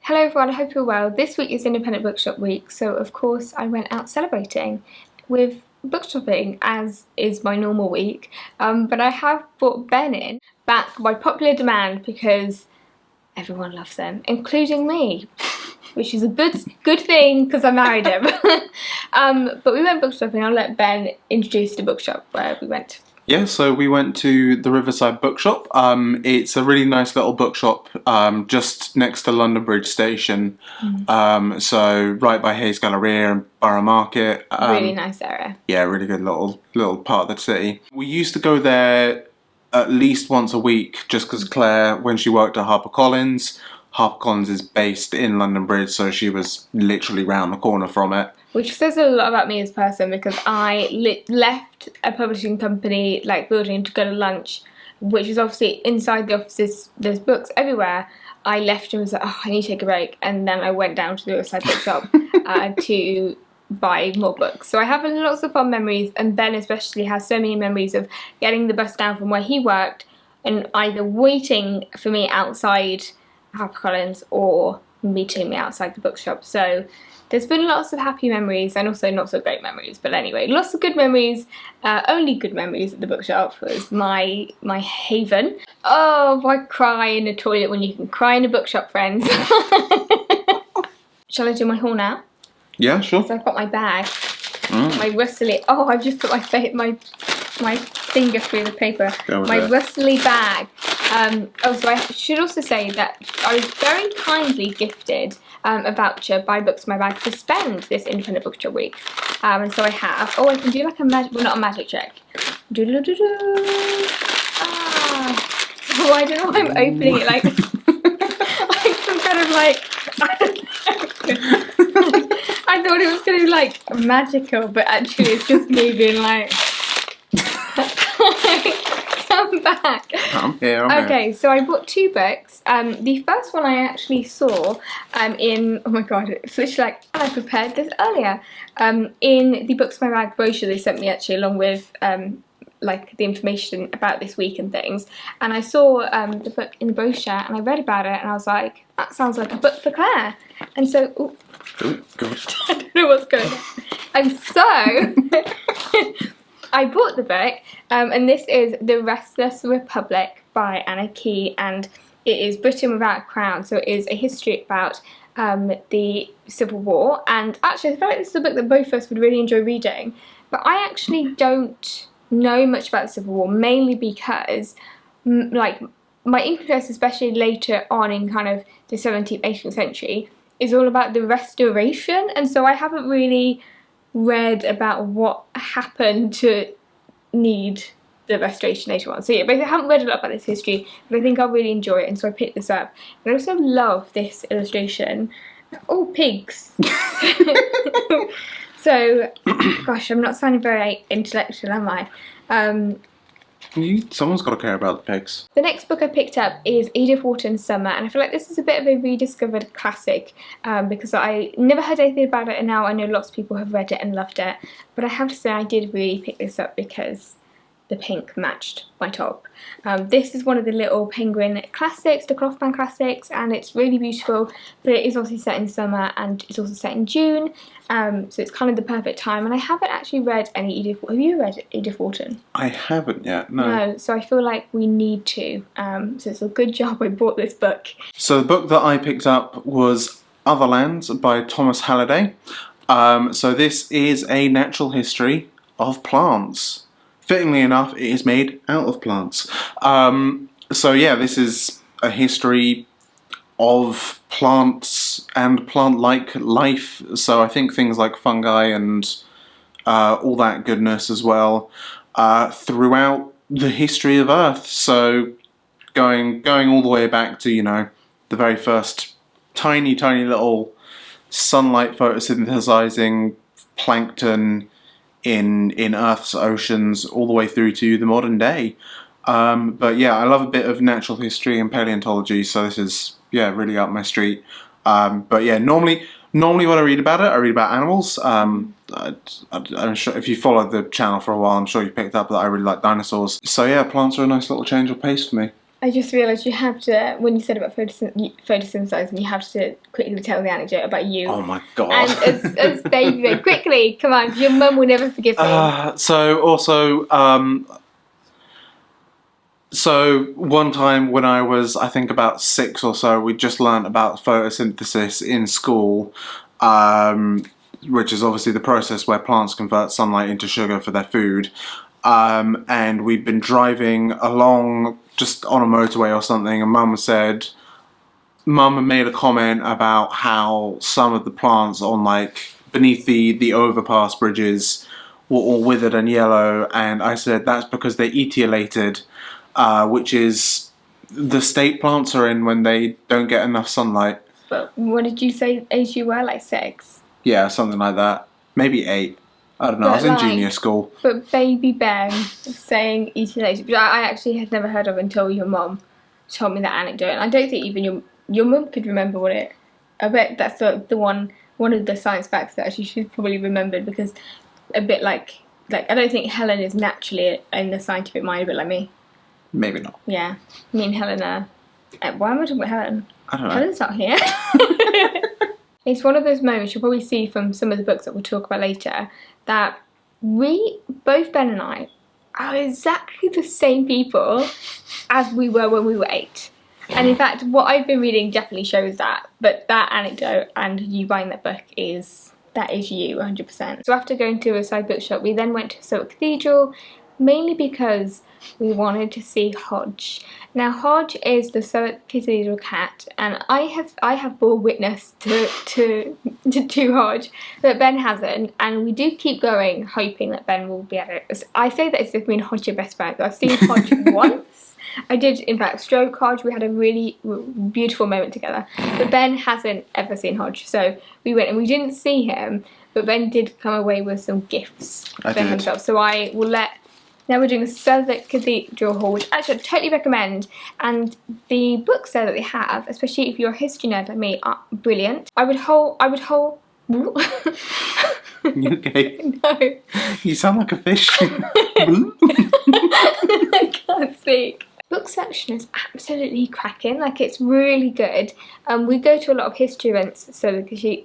Hello everyone, I hope you're well. This week is Independent Bookshop week, so of course I went out celebrating with book shopping, as is my normal week. But I have brought Ben in, back by popular demand, because everyone loves them, including me, which is a good thing because I married him. But we went book shopping. I'll let Ben introduce the bookshop where we went. Yeah, so we went to the Riverside Bookshop. It's a really nice little bookshop just next to London Bridge Station. So right by Hayes Galleria and Borough Market. Really nice area. Yeah, really good little part of the city. We used to go there at least once a week just because Claire, when she worked at HarperCollins is based in London Bridge, so she was literally round the corner from it. Which says a lot about me as a person, because I left a publishing company building to go to lunch, which is obviously inside the offices, there's books everywhere. I left and was like, oh, I need to take a break, and then I went down to the Riverside Bookshop to buy more books. So I have lots of fun memories, and Ben especially has so many memories of getting the bus down from where he worked and either waiting for me outside HarperCollins or meeting me outside the bookshop. So there's been lots of happy memories and also not so great memories, but anyway, lots of good memories. Only good memories at the bookshop was my haven. Oh, why cry in a toilet when you can cry in a bookshop, friends? Shall I do my haul now? Yeah, sure. So I've got my bag, my rustly. Oh, I've just put my finger through the paper. My rustly bag. So I should also say that I was very kindly gifted a voucher by Books My Bag to spend this Independent Bookshop week. And so I have. Oh, I can do like a magic, well, not a magic trick. So I don't know why I'm opening it like some kind of I thought it was going to be like magical, but actually it's just me being like, come back. I'm here. Okay, so I bought two books. The first one I actually saw in, oh my god, it's literally like, I prepared this earlier. In the Books My Bag brochure they sent me actually, along with the information about this week and things. And I saw the book in the brochure and I read about it and I was like, that sounds like a book for Claire. And so, oh God. I don't know what's going on. And so, I bought the book, and this is The Restless Republic by Keay, and it is Britain Without a Crown, so it is a history about the Civil War. And actually I feel like this is a book that both of us would really enjoy reading, but I actually don't know much about the Civil War, mainly because my interest, especially later on in kind of the 17th, 18th century, is all about the Restoration, and so I haven't really read about what happened to need the Restoration later on. So yeah, but I haven't read a lot about this history, but I think I'll really enjoy it, and so I picked this up. And I also love this illustration. Oh, pigs! So, gosh, I'm not sounding very intellectual, am I? Someone's got to care about the pigs. The next book I picked up is Edith Wharton's Summer, and I feel like this is a bit of a rediscovered classic because I never heard anything about it, and now I know lots of people have read it and loved it. But I have to say I did really pick this up because the pink matched my top. This is one of the little penguin classics, the clothman classics, and it's really beautiful, but it is also set in summer and it's also set in June, so it's kind of the perfect time. And I haven't actually read any Edith. Have you read Edith Wharton? I haven't yet, no. No, so I feel like we need to, so it's a good job I bought this book. So the book that I picked up was Otherlands by Thomas Halliday. So this is a natural history of plants. Fittingly enough, it is made out of plants. So yeah, this is a history of plants and plant-like life. So I think things like fungi and all that goodness as well throughout the history of Earth. So going all the way back to, you know, the very first tiny little sunlight photosynthesizing plankton in Earth's oceans, all the way through to the modern day. But yeah, I love a bit of natural history and paleontology, so this is, yeah, really up my street. But yeah, normally when I read about it, I read about animals. I'm sure if you followed the channel for a while, I'm sure you picked up that I really like dinosaurs. So yeah, plants are a nice little change of pace for me. I just realised you have to, when you said about photosynthesizing, you have to quickly tell the anecdote about you. Oh my god. And as baby, quickly, come on, because your mum will never forgive me. So one time when I was, I think about 6 or so, we just learnt about photosynthesis in school, which is obviously the process where plants convert sunlight into sugar for their food. And we'd been driving along just on a motorway or something, and Mum made a comment about how some of the plants on like beneath the overpass bridges were all withered and yellow, and I said that's because they're etiolated, which is the state plants are in when they don't get enough sunlight. But what did you say age you were, like 6? Yeah, something like that. Maybe 8. I don't know, I was in junior school. But baby Ben saying etiolated, which I actually had never heard of until your mum told me that anecdote. And I don't think even your mum could remember what it... I bet that's the one of the science facts that actually she's probably remembered, because a bit like I don't think Helen is naturally in the scientific mind, a bit like me. Maybe not. Yeah. Me and Helen are... Why am I talking about Helen? I don't know. Helen's not here. It's one of those moments you'll probably see from some of the books that we'll talk about later, that both Ben and I, are exactly the same people as we were when we were 8. And in fact, what I've been reading definitely shows that. But that anecdote and you buying that book that is you, 100%. So after going to Riverside Bookshop, we then went to Southbank Cathedral, mainly because we wanted to see Hodge. Now Hodge is the Southbank Cathedral cat, and I have bore witness to Hodge, but Ben hasn't, and we do keep going, hoping that Ben will be at it. I say that as if me and Hodge are best friends. I've seen Hodge once. I did, in fact, stroke Hodge. We had a really beautiful moment together, but Ben hasn't ever seen Hodge, so we went and we didn't see him, but Ben did come away with some gifts for himself. So I will let... Now we're doing a Southbank Cathedral Hall, which actually I totally recommend, and the books there that they have, especially if you're a history nerd like me, are brilliant. I would hold. You okay? No. You sound like a fish. I can't speak. Book section is absolutely cracking, like it's really good. We go to a lot of history events, so because I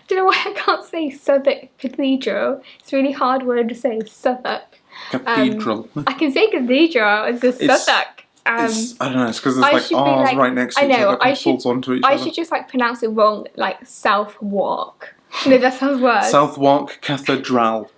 don't know why I can't say Southbank Cathedral. It's a really hard word to say, Southbank. Cathedral. I can say cathedral, it's a Southbank. I don't know, it's because there's like R's right next to each other, it falls onto each other. I should just like pronounce it wrong, like Southwark. No, that sounds worse. Southwark Cathedral.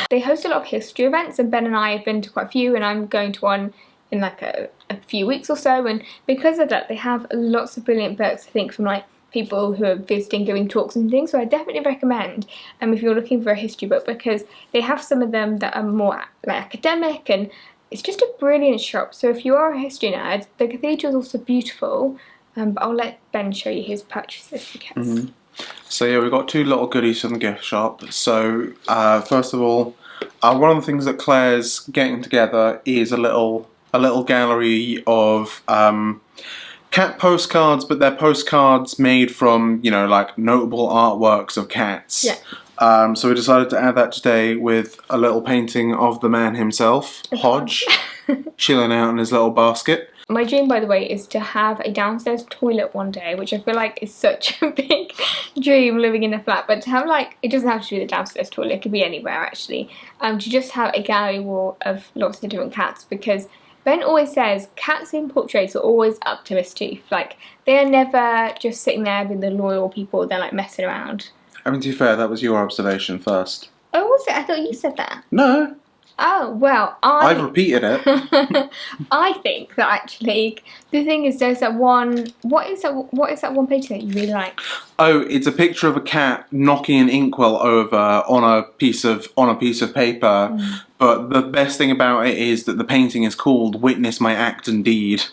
They host a lot of history events, and Ben and I have been to quite a few, and I'm going to one in like a few weeks or so, and because of that they have lots of brilliant books, I think, from like people who are visiting, giving talks and things. So I definitely recommend if you're looking for a history book, because they have some of them that are more like academic, and it's just a brilliant shop. So if you are a history nerd, the cathedral is also beautiful, but I'll let Ben show you his purchases because... So yeah, we've got 2 little goodies from the gift shop. So first of all, one of the things that Claire's getting together is a little gallery of cat postcards, but they're postcards made from, you know, like notable artworks of cats. Yeah. So we decided to add that today with a little painting of the man himself, Hodge, chilling out in his little basket. My dream, by the way, is to have a downstairs toilet one day, which I feel like is such a big dream living in a flat. But to have, like, it doesn't have to be the downstairs toilet, it could be anywhere actually. To just have a gallery wall of lots of different cats, because Ben always says cats in portraits are always up to mischief. Like, they are never just sitting there being the loyal people, they're like messing around. I mean, to be fair, that was your observation first. Oh, was it? I thought you said that. No. Oh, well, I've repeated it. I think that actually, the thing is, there's that one, what is that one page that you really like? Oh, it's a picture of a cat knocking an inkwell over on a piece of paper. But the best thing about it is that the painting is called "Witness My Act and Deed."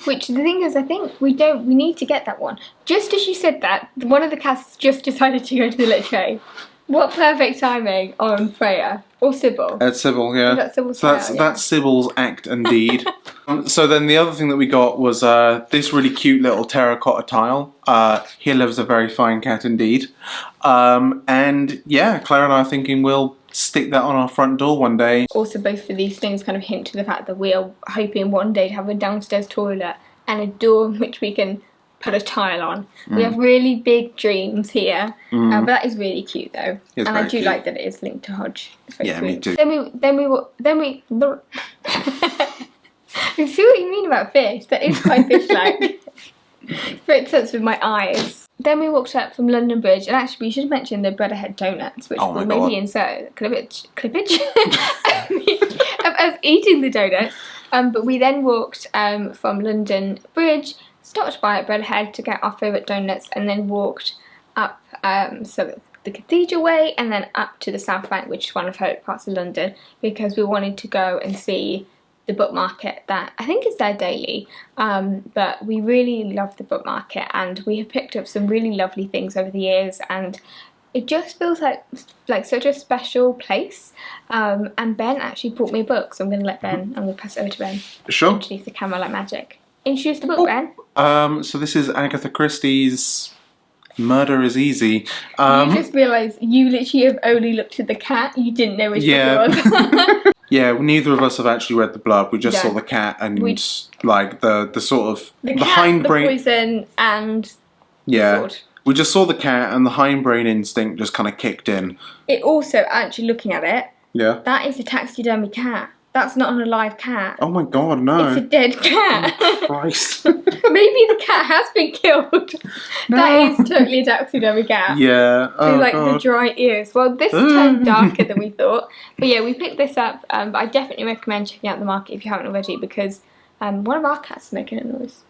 Which, the thing is, I think we need to get that one. Just as you said that, one of the cats just decided to go to the lit tray. What perfect timing on Freya. Or Sybil. Sybil, yeah. Is that Sybil's so that's Sybil's act and deed. So then the other thing that we got was this really cute little terracotta tile. Here lives a very fine cat indeed. And yeah, Claire and I are thinking we'll stick that on our front door one day. Also, both of these things kind of hint to the fact that we are hoping one day to have a downstairs toilet and a door in which we can put a tile on. We have really big dreams here, but that is really cute though, It's and I very do cute. like that it is linked to Hodge. It's very Yeah, sweet. me too. Then we I see what you mean about fish. That is quite fish-like. Very sense with my eyes. Then we walked up from London Bridge, and actually we should mention the bread ahead donuts, which Oh my will God. maybe insert clippage of us eating the donuts. But we then walked from London Bridge, stopped by at Bread Ahead to get our favourite donuts, and then walked up the Cathedral Way, and then up to the Southbank, which is one of my favourite parts of London, because we wanted to go and see the book market that I think is there daily, but we really love the book market, and we have picked up some really lovely things over the years, and it just feels like such a special place. And Ben actually brought me a book, so I'm going to pass it over to Ben. Sure. Introduce the camera like magic. Introduce the book, Ben. So this is Agatha Christie's Murder is Easy. You just realised you literally have only looked at the cat, you didn't know which book it was. Yeah, neither of us have actually read the blurb. We just Yeah. saw the cat and like the sort of The cat, hindbrain. the poison, and Yeah, the sword. we just saw the cat and the hindbrain instinct just kind of kicked in. It also, actually looking at it, Yeah. that is a taxidermy cat. That's not an alive cat. Oh my God, no! It's a dead cat. Christ. Maybe the cat has been killed. That is totally a taxidermy cat. Yeah. Oh With, like God. the dry ears. Well, this turned darker than we thought. But yeah, we picked this up. But I definitely recommend checking out the market if you haven't already, because one of our cats is making a noise.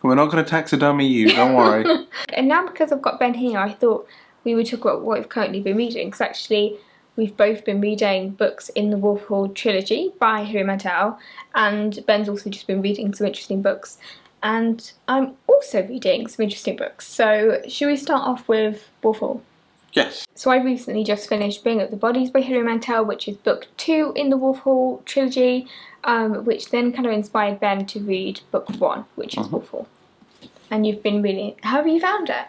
We're not going to taxidermy you. Don't worry. And now, because I've got Ben here, I thought we would talk about what we've currently been reading. Because actually, we've both been reading books in the Wolf Hall trilogy by Hilary Mantel, and Ben's also just been reading some interesting books, and I'm also reading some interesting books. So should we start off with Wolf Hall? Yes. So I recently just finished Bring Up the Bodies by Hilary Mantel, which is book 2 in the Wolf Hall trilogy, which then kind of inspired Ben to read book 1, which is Wolf Hall. And you've been reading. How have you found it?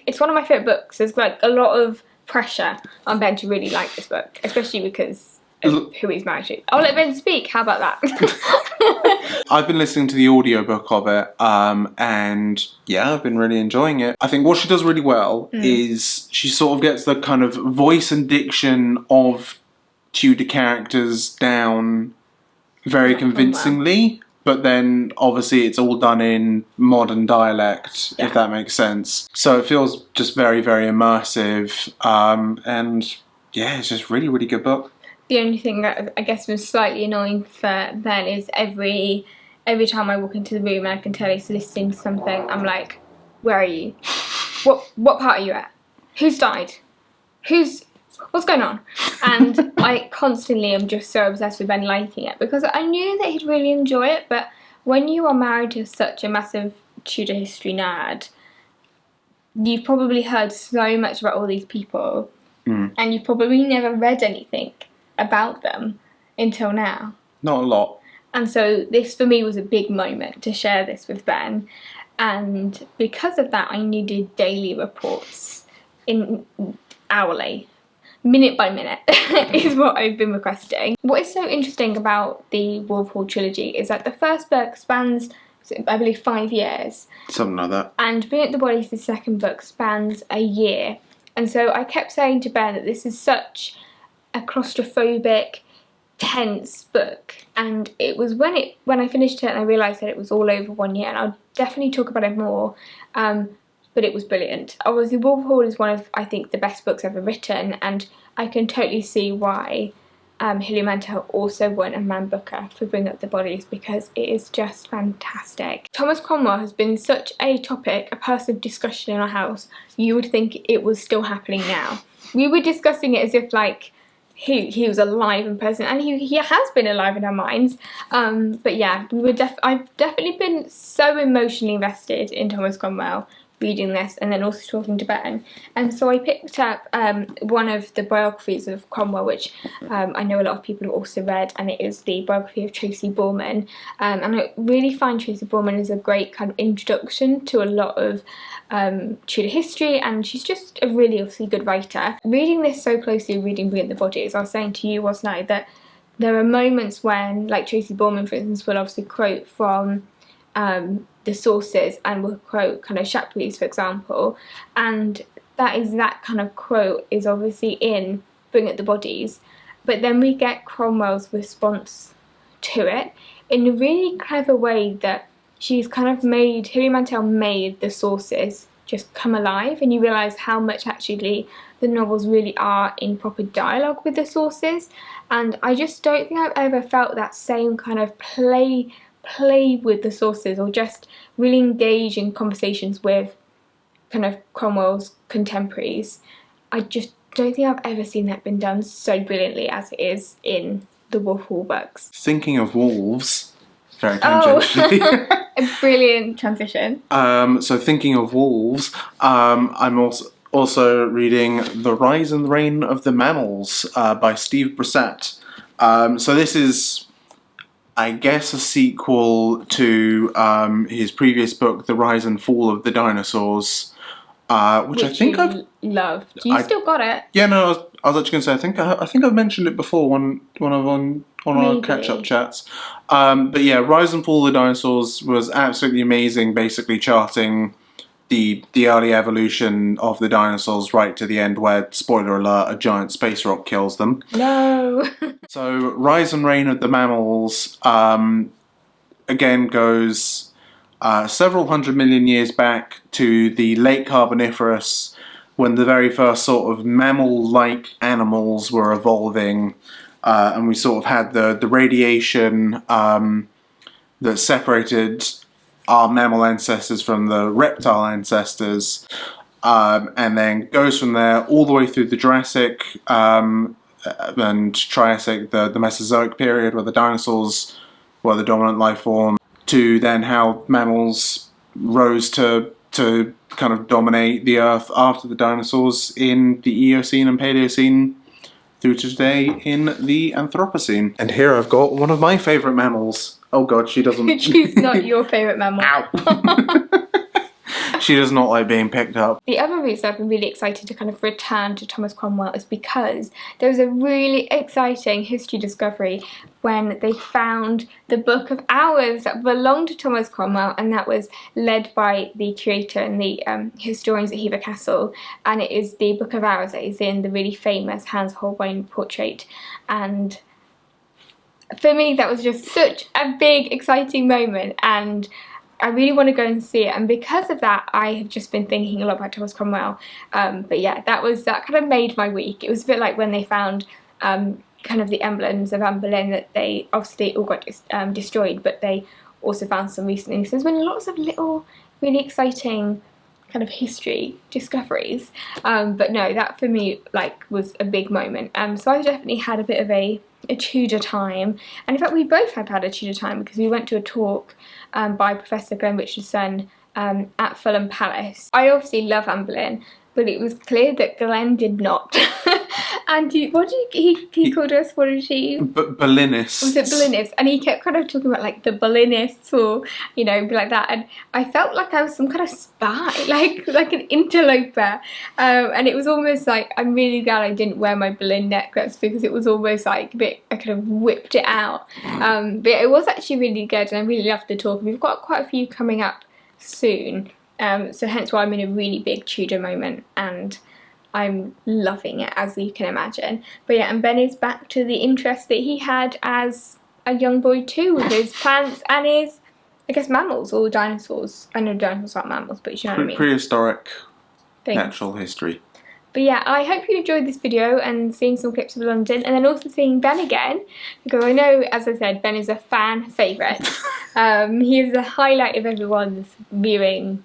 It's one of my favourite books. There's like a lot of pressure on Ben to really like this book, especially because of who he's married to. I'll let Ben speak. How about that? I've been listening to the audiobook of it, and yeah, I've been really enjoying it. I think what she does really well is she sort of gets the kind of voice and diction of Tudor characters down very convincingly, but then obviously it's all done in modern dialect, if that makes sense. So it feels just very, very immersive, and yeah, it's just really, really good book. The only thing that I guess was slightly annoying for Ben is every time I walk into the room and I can tell he's listening to something, I'm like, where are you? What part are you at? Who's died? What's going on? And I constantly am just so obsessed with Ben liking it, because I knew that he'd really enjoy it, but when you are married to such a massive Tudor history nerd, you've probably heard so much about all these people, and you've probably never read anything about them until now. Not a lot. And so this for me was a big moment to share this with Ben, and because of that I needed daily reports, hourly, minute by minute is what I've been requesting. What is so interesting about the Wolf Hall trilogy is that the first book spans, I believe, 5 years. Something like that. And Bring Up the Bodies, the second book, spans a year. And so I kept saying to Ben that this is such a claustrophobic, tense book. And it was when I finished it and I realised that it was all over 1 year, and I'll definitely talk about it more. But it was brilliant. Obviously, Wolf Hall is one of, I think, the best books ever written, and I can totally see why Hilary Mantel also won a Man Booker for Bring Up the Bodies, because it is just fantastic. Thomas Cromwell has been such a topic, a person of discussion in our house. You would think it was still happening now. We were discussing it as if, like, he was alive and present, and he has been alive in our minds. But yeah, I've definitely been so emotionally invested in Thomas Cromwell reading this and then also talking to Ben. And so I picked up one of the biographies of Cromwell, which I know a lot of people have also read, and it is the biography of Tracy Borman. And I really find Tracy Borman is a great kind of introduction to a lot of Tudor history, and she's just a really obviously good writer. Reading this so closely, reading Bring the Body, as I was saying to you last night, that there are moments when, like Tracy Borman for instance, will obviously quote from the sources and will quote kind of Shapley's, for example, and that exact kind of quote is obviously in Bring Up the Bodies, but then we get Cromwell's response to it in a really clever way that she's kind of made, Hilary Mantel made the sources just come alive, and you realise how much actually the novels really are in proper dialogue with the sources. And I just don't think I've ever felt that same kind of play with the sources, or just really engage in conversations with kind of Cromwell's contemporaries. I just don't think I've ever seen that been done so brilliantly as it is in the Wolf Hall books. Thinking of wolves, very tangentially. A brilliant transition. So thinking of wolves, I'm also reading The Rise and Reign of the Mammals by Steve Brusatte. So this is, I guess, a sequel to his previous book, The Rise and Fall of the Dinosaurs, which I think I've loved. You still got it? Yeah, no, I was actually going to say I think I've mentioned it before on our catch-up chats. But yeah, Rise and Fall of the Dinosaurs was absolutely amazing, basically charting the early evolution of the dinosaurs right to the end where, spoiler alert, a giant space rock kills them. No! So Rise and Reign of the Mammals again goes several hundred million years back to the late Carboniferous, when the very first sort of mammal-like animals were evolving, and we sort of had the radiation that separated our mammal ancestors from the reptile ancestors, and then goes from there all the way through the Jurassic and Triassic, the Mesozoic period, where the dinosaurs were the dominant life form, to then how mammals rose to kind of dominate the Earth after the dinosaurs in the Eocene and Paleocene, through to today in the Anthropocene. And here I've got one of my favourite mammals. Oh god, she doesn't... She's not your favourite mammal. Ow! She does not like being picked up. The other reason I've been really excited to kind of return to Thomas Cromwell is because there was a really exciting history discovery when they found the Book of Hours that belonged to Thomas Cromwell, and that was led by the curator and the historians at Hever Castle, and it is the Book of Hours that is in the really famous Hans Holbein portrait. And for me that was just such a big exciting moment, and I really want to go and see it, and because of that I have just been thinking a lot about Thomas Cromwell. But yeah, that kind of made my week. It was a bit like when they found kind of the emblems of Anne Boleyn, that they obviously all got destroyed, but they also found some recently. So there's been lots of little really exciting kind of history discoveries, but no, that for me was a big moment. So I definitely had a bit of a Tudor time, and in fact we both had a Tudor time, because we went to a talk by Professor Glenn Richardson at Fulham Palace. I obviously love Anne Boleyn, but it was clear that Glenn did not. And he called us, what did he? Boleynists. Was it Boleynists? And he kept kind of talking about like the Boleynists, or like that. And I felt like I was some kind of spy, like an interloper. And it was almost like, I'm really glad I didn't wear my Boleyn necklace, because it was almost like a bit, I kind of whipped it out. But it was actually really good, and I really loved the talk. We've got quite a few coming up soon. So hence why I'm in a really big Tudor moment, and I'm loving it, as you can imagine. But yeah, and Ben is back to the interest that he had as a young boy too, with his plants and his, I guess, mammals or dinosaurs. I know dinosaurs aren't mammals, but you know what I mean. Prehistoric Things. Natural history. But yeah, I hope you enjoyed this video and seeing some clips of London, and then also seeing Ben again, because I know, as I said, Ben is a fan favourite. He is the highlight of everyone's viewing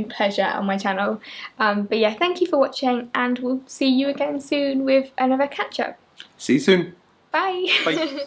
pleasure on my channel. But yeah, thank you for watching, and we'll see you again soon with another catch up. See you soon. Bye. Bye.